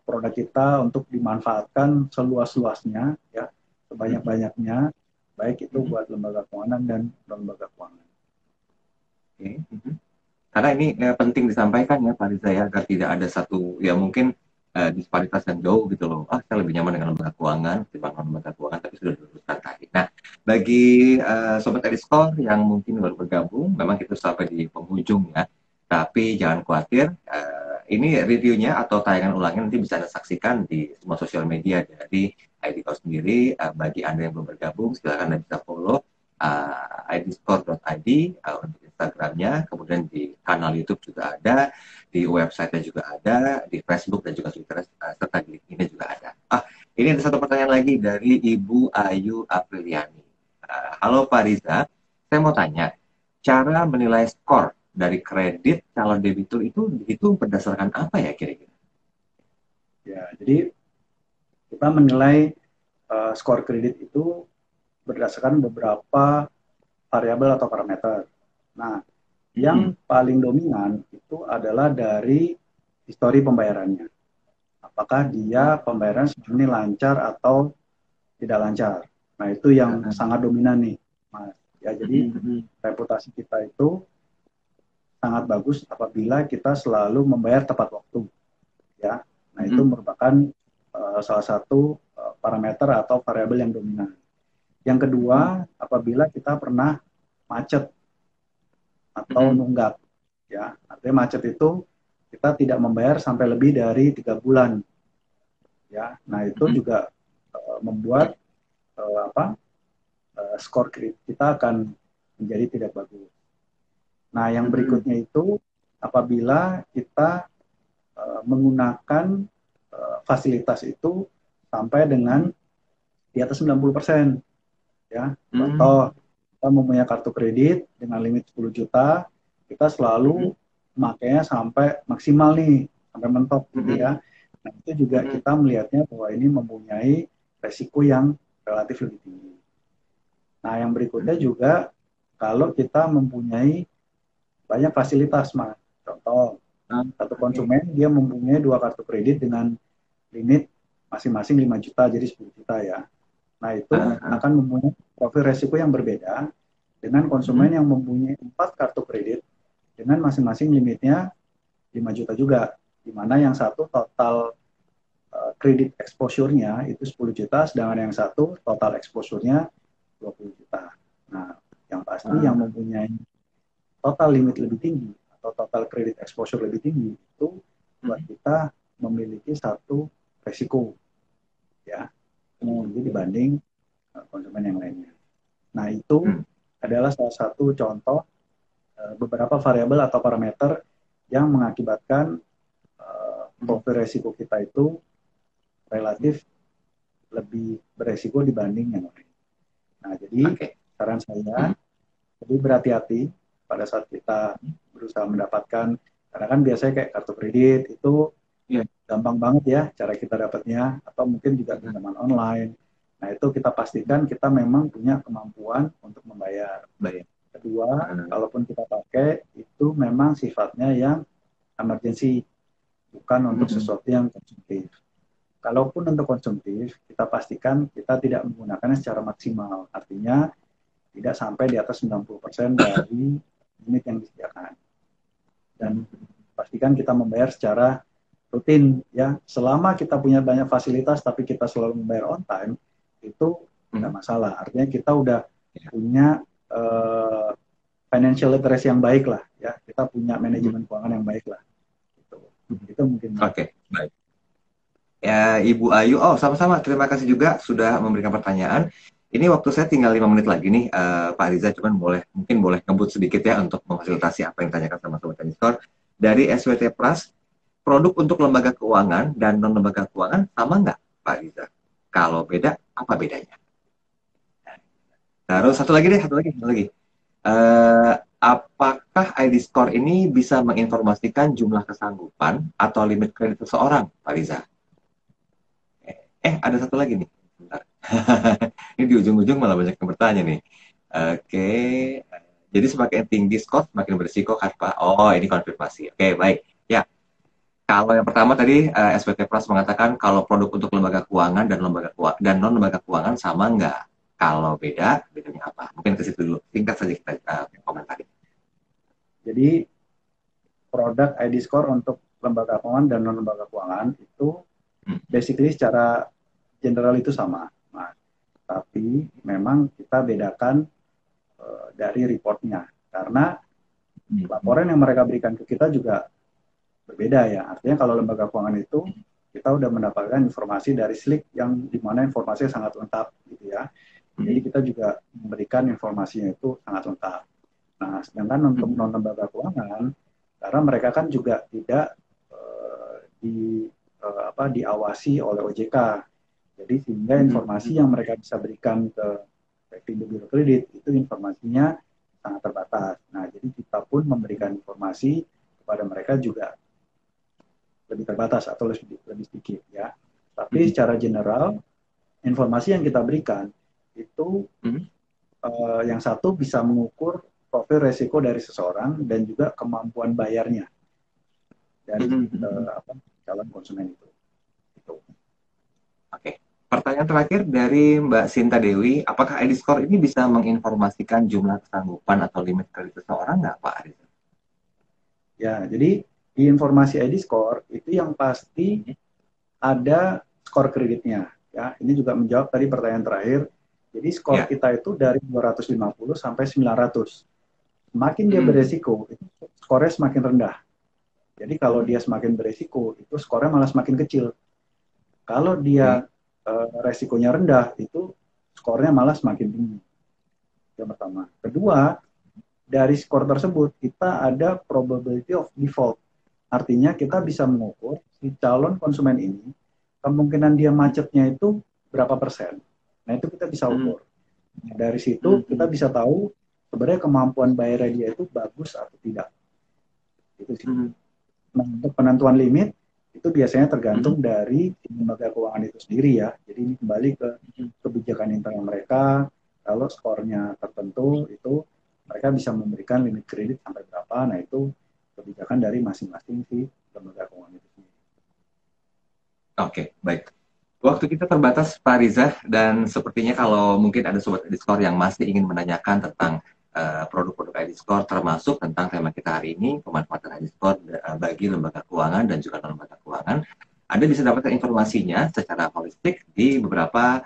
S2: produk kita untuk dimanfaatkan seluas-luasnya, ya, sebanyak-banyaknya, baik itu buat lembaga keuangan dan non lembaga keuangan.
S1: Oke. Karena ini penting disampaikan ya Pak Riza ya, agar tidak ada satu ya mungkin disparitas yang jauh gitu loh. Saya lebih nyaman dengan lembaga keuangan dibanding lembaga keuangan, tapi sudah diluruskan tadi. Nah, bagi Sobat Ediscore yang mungkin baru bergabung, memang kita sampai di penghujung ya. Tapi jangan khawatir, ini reviewnya atau tayangan ulangnya nanti bisa Anda saksikan di semua sosial media. Jadi Ediscore sendiri, bagi Anda yang belum bergabung, silakan Anda bisa follow idiscore.id untuk Instagramnya, kemudian di kanal YouTube juga ada, di website-nya juga ada, di Facebook dan juga Twitter, serta di LinkedIn juga ada. Ini ada satu pertanyaan lagi dari Ibu Ayu Apriliani. Halo Pak Riza, saya mau tanya, cara menilai skor dari kredit calon debitur itu berdasarkan apa ya kira-kira?
S2: Ya, jadi kita menilai skor kredit itu berdasarkan beberapa variabel atau parameter. Nah, yang paling dominan itu adalah dari histori pembayarannya. Apakah dia pembayaran sejauh ini lancar atau tidak lancar. Nah, itu yang sangat dominan nih, Mas. Ya, jadi reputasi kita itu sangat bagus apabila kita selalu membayar tepat waktu. Ya. Nah, itu merupakan salah satu parameter atau variabel yang dominan. Yang kedua, apabila kita pernah macet atau nunggak, ya, artinya macet itu kita tidak membayar sampai lebih dari 3 bulan, ya. Nah itu juga membuat skor kredit kita akan menjadi tidak bagus. Nah yang berikutnya itu apabila kita menggunakan fasilitas itu sampai dengan di atas 90%, ya. Contoh, kita mempunyai kartu kredit dengan limit 10 juta, kita selalu makanya sampai maksimal nih, sampai mentok gitu ya. Nah, itu juga kita melihatnya bahwa ini mempunyai resiko yang relatif lebih tinggi. Nah, yang berikutnya juga kalau kita mempunyai banyak fasilitas, Mas. Contoh, satu konsumen dia mempunyai 2 kartu kredit dengan limit masing-masing 5 juta, jadi 10 juta ya. Nah, itu akan mempunyai profil resiko yang berbeda dengan konsumen yang mempunyai 4 kartu kredit dengan masing-masing limitnya 5 juta juga. Di mana yang satu total kredit exposure-nya itu 10 juta, sedangkan yang satu total exposure-nya 20 juta. Nah, yang pasti yang mempunyai total limit lebih tinggi atau total kredit exposure lebih tinggi itu buat kita memiliki satu resiko, ya, dibanding konsumen yang lainnya. Nah, itu adalah salah satu contoh beberapa variabel atau parameter yang mengakibatkan profil resiko kita itu relatif lebih beresiko dibanding yang lain. Nah, jadi saran saya, lebih berhati-hati pada saat kita berusaha mendapatkan, karena kan biasanya kayak kartu kredit itu gampang banget ya cara kita dapatnya, atau mungkin juga pinjaman online. Nah, itu kita pastikan kita memang punya kemampuan untuk membayar. Kedua, kalaupun kita pakai, itu memang sifatnya yang emergency, bukan untuk sesuatu yang konsumtif. Kalaupun untuk konsumtif, kita pastikan kita tidak menggunakannya secara maksimal. Artinya, tidak sampai di atas 90% dari limit yang disediakan. Dan pastikan kita membayar secara rutin, ya. Selama kita punya banyak fasilitas, tapi kita selalu membayar on time, itu tidak masalah. Artinya kita udah punya financial literacy yang baik lah, ya. Kita punya manajemen keuangan yang baik lah. Itu mungkin.
S1: Oke, baik. Ya, Ibu Ayu, sama-sama. Terima kasih juga sudah memberikan pertanyaan. Ini waktu saya tinggal 5 menit lagi nih, Pak Riza, cuman mungkin boleh ngebut sedikit ya untuk memfasilitasi apa yang ditanyakan sama Sobat Investor. Dari SWT Plus, produk untuk lembaga keuangan dan non lembaga keuangan sama nggak, Pak Riza? Kalau beda, apa bedanya? Terus
S2: Ya,
S1: satu lagi. Apakah ID Score ini bisa menginformasikan jumlah kesanggupan atau limit kredit seseorang, Pak Riza? Ada satu lagi nih. Bentar. Ini di ujung-ujung malah banyak yang bertanya nih. Oke, jadi semakin tinggi skor, semakin berisiko kan Pak? Oh, ini konfirmasi. Oke, baik. Ya, kalau yang pertama tadi SPT Plus mengatakan kalau produk untuk lembaga keuangan dan non lembaga keuangan sama nggak? Kalau beda, bedanya apa? Mungkin ke situ dulu. Singkat saja kita komentari.
S2: jadi produk ID Score untuk lembaga keuangan dan non lembaga keuangan itu
S1: Hmm.
S2: basically secara general itu sama. Nah, tapi memang kita bedakan dari reportnya karena laporan yang mereka berikan ke kita juga berbeda ya. Artinya kalau lembaga keuangan itu kita udah mendapatkan informasi dari slik yang dimana informasinya sangat lengkap gitu ya. Jadi kita juga memberikan informasinya itu sangat lengkap. Nah, sedangkan untuk non lembaga keuangan, karena mereka kan juga tidak diawasi oleh OJK. Jadi sehingga informasi yang mereka bisa berikan ke Pevindo Biro Kredit itu informasinya sangat terbatas. Nah, jadi kita pun memberikan informasi kepada mereka juga lebih terbatas atau lebih sedikit ya. Tapi secara general informasi yang kita berikan itu yang satu bisa mengukur profil resiko dari seseorang dan juga kemampuan bayarnya dari calon konsumen itu.
S1: Oke. Pertanyaan terakhir dari Mbak Sinta Dewi, apakah ID Score ini bisa menginformasikan jumlah kesanggupan atau limit kredit seseorang nggak, Pak Aris?
S2: Ya, jadi di informasi ID Score itu yang pasti ada skor kreditnya. Ya, ini juga menjawab tadi pertanyaan terakhir. Jadi skor kita itu dari 250 sampai 900. Semakin dia beresiko, itu skornya semakin rendah. Jadi kalau dia semakin beresiko, itu skornya malah semakin kecil. Kalau dia resikonya rendah, itu skornya malah semakin tinggi. Yang pertama. Kedua, dari skor tersebut kita ada probability of default. Artinya kita bisa mengukur si calon konsumen ini kemungkinan dia macetnya itu berapa persen. Nah itu kita bisa ukur. Nah, dari situ kita bisa tahu sebenarnya kemampuan bayarnya dia itu bagus atau tidak. Itu sih. Nah, untuk penentuan limit itu biasanya tergantung dari lembaga keuangan itu sendiri ya. Jadi ini kembali ke kebijakan internal mereka. Kalau skornya tertentu itu mereka bisa memberikan limit kredit sampai berapa. Nah itu kebijakan dari masing-masing si lembaga keuangan itu sendiri.
S1: Oke, baik. Waktu kita terbatas, Pak Riza, dan sepertinya kalau mungkin ada Sobat ID Score yang masih ingin menanyakan tentang produk-produk ID Score, termasuk tentang tema kita hari ini, pemanfaatan ID Score bagi lembaga keuangan dan juga non-lembaga keuangan, Anda bisa dapatkan informasinya secara holistik di beberapa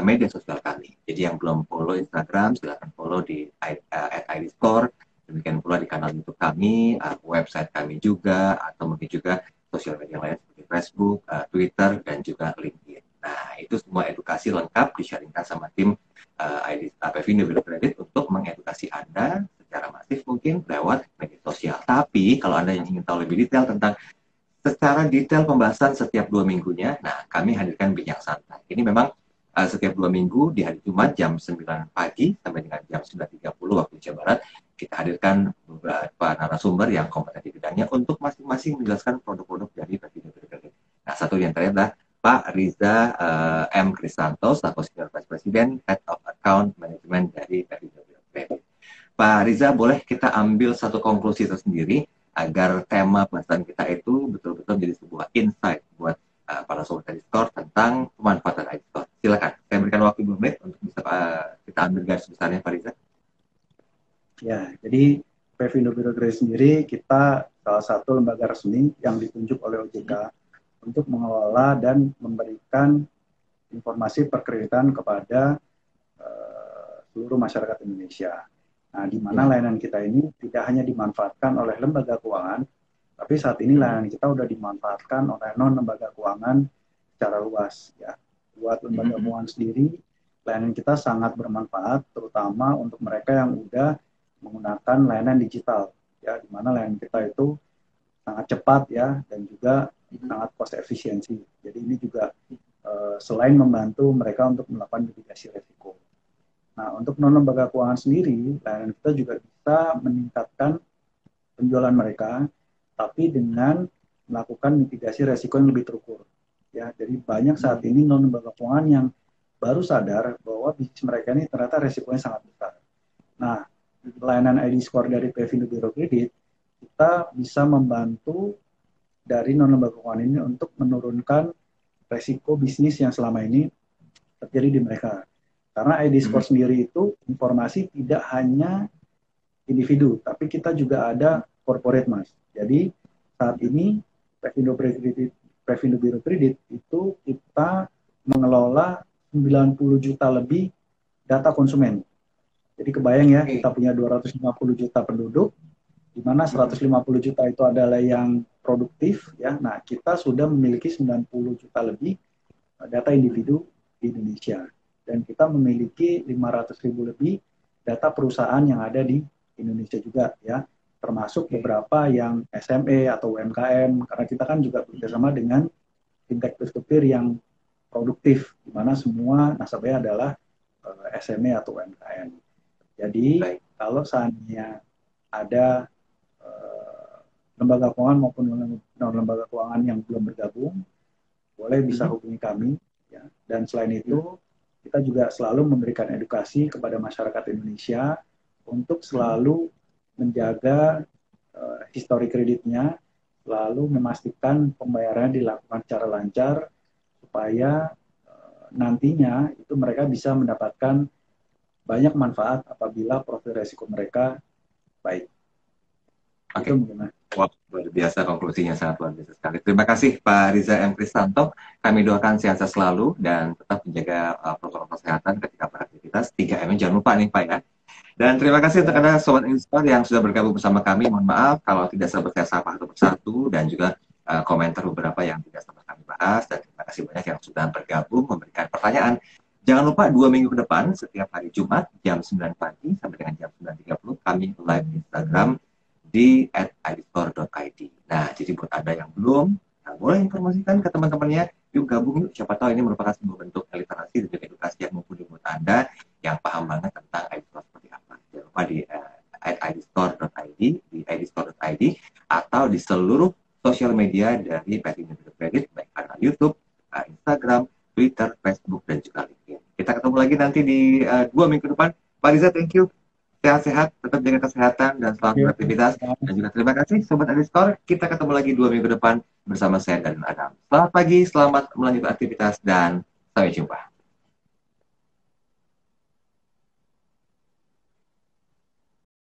S1: media sosial kami. Jadi yang belum follow Instagram, silahkan follow di @ID Score, demikian pula di kanal YouTube kami, website kami juga, atau mungkin juga sosial media lain seperti Facebook, Twitter, dan juga LinkedIn. Nah, itu semua edukasi lengkap di-sharingkan sama tim Pevindo Biro Kredit untuk mengedukasi Anda secara masif mungkin lewat media sosial. Tapi, kalau Anda yang ingin tahu lebih detail tentang secara detail pembahasan setiap 2 minggunya, nah kami hadirkan Bincang Santai. Ini memang setiap 2 minggu di hari Jumat jam 9 pagi sampai dengan jam 9.30 waktu Indonesia Barat, kita hadirkan beberapa narasumber yang kompeten di bidangnya untuk masing-masing menjelaskan produk-produk dari Pevindo Biro Kredit. Nah, satu yang terakhir adalah Pak Riza M. Kristanto, selaku Senior Vice President, Head of Account Management dari Pevindo Biro Kredit. Pak Riza, boleh kita ambil satu konklusi tersendiri agar tema pembahasan kita itu betul-betul menjadi sebuah insight buat para sobat ID Score tentang pemanfaatan ID Score. Silakan, saya berikan waktu 2 menit untuk bisa kita ambil garis besarnya, Pak Riza.
S2: Ya, jadi Pevindo Biro Kredit sendiri kita salah satu lembaga resmi yang ditunjuk oleh OJK untuk mengelola dan memberikan informasi perkreditan kepada seluruh masyarakat Indonesia. Nah, di mana layanan kita ini tidak hanya dimanfaatkan oleh lembaga keuangan, tapi saat ini layanan kita sudah dimanfaatkan oleh non lembaga keuangan secara luas ya. Buat lembaga keuangan sendiri, layanan kita sangat bermanfaat, terutama untuk mereka yang udah menggunakan layanan digital, ya, di mana layanan kita itu sangat cepat ya dan juga sangat cost efisiensi. Jadi ini juga selain membantu mereka untuk melakukan mitigasi resiko. Nah, untuk non-lembaga keuangan sendiri, layanan kita juga bisa meningkatkan penjualan mereka, tapi dengan melakukan mitigasi resiko yang lebih terukur. Ya, jadi banyak saat ini non-lembaga keuangan yang baru sadar bahwa bisnis mereka ini ternyata resikonya sangat besar. Nah, layanan ID Score dari Pevindo Biro Kredit, kita bisa membantu dari non-lembaga keuangan ini untuk menurunkan resiko bisnis yang selama ini terjadi di mereka. Karena ID Score sendiri itu informasi tidak hanya individu, tapi kita juga ada corporate, Mas. Jadi saat ini Pevindo Biro Kredit itu kita mengelola 90 juta lebih data konsumen. Jadi kebayang ya, kita punya 250 juta penduduk, di mana 150 juta itu adalah yang produktif, ya. Nah, kita sudah memiliki 90 juta lebih data individu di Indonesia. Dan kita memiliki 500 ribu lebih data perusahaan yang ada di Indonesia juga, ya. Termasuk beberapa yang SME atau UMKM, karena kita kan juga bekerjasama dengan fintech peer-to-peer yang produktif, di mana semua nasabahnya adalah SME atau UMKM. Jadi, kalau seandainya ada lembaga keuangan maupun non-lembaga keuangan yang belum bergabung, boleh bisa hubungi kami. Ya. Dan selain itu, kita juga selalu memberikan edukasi kepada masyarakat Indonesia untuk selalu menjaga histori kreditnya, lalu memastikan pembayarannya dilakukan secara lancar, supaya nantinya itu mereka bisa mendapatkan banyak manfaat apabila profil resiko mereka baik.
S1: Oke. Wah, luar biasa, konklusinya sangat luar biasa sekali. Terima kasih Pak Riza M. Kristanto. Kami doakan sehat selalu dan tetap menjaga protokol kesehatan ketika beraktivitas. 3M jangan lupa nih Pak ya. Dan terima kasih untuk Anda Sobat Investor yang sudah bergabung bersama kami. Mohon maaf kalau tidak sempat saya sapa satu persatu dan juga komentar beberapa yang tidak sempat kami bahas. Dan terima kasih banyak yang sudah bergabung memberikan pertanyaan. Jangan lupa 2 minggu ke depan setiap hari Jumat jam 9 pagi sampai dengan jam 9.30 kami live di Instagram di @idstore.id. Nah, jadi buat Anda yang belum, boleh informasikan ke teman-temannya, yuk gabung yuk. Siapa tahu ini merupakan sebuah bentuk literasi dan juga edukasi yang mumpuni buat Anda yang paham banget tentang idstore seperti apa. Jangan lupa di @idstore.id, di idstore.id, atau di seluruh sosial media dari Pevindo Biro Kredit, baik kanal YouTube, Instagram, Twitter, Facebook, dan juga LinkedIn. Kita ketemu lagi nanti di 2 minggu depan. Pak Riza, thank you. Sehat-sehat, tetap jaga kesehatan dan selamat beraktivitas. Dan juga terima kasih Sobat ID-Store. Kita ketemu lagi 2 minggu depan bersama saya dan Adam. Selamat pagi, selamat melanjutkan aktivitas, dan sampai jumpa.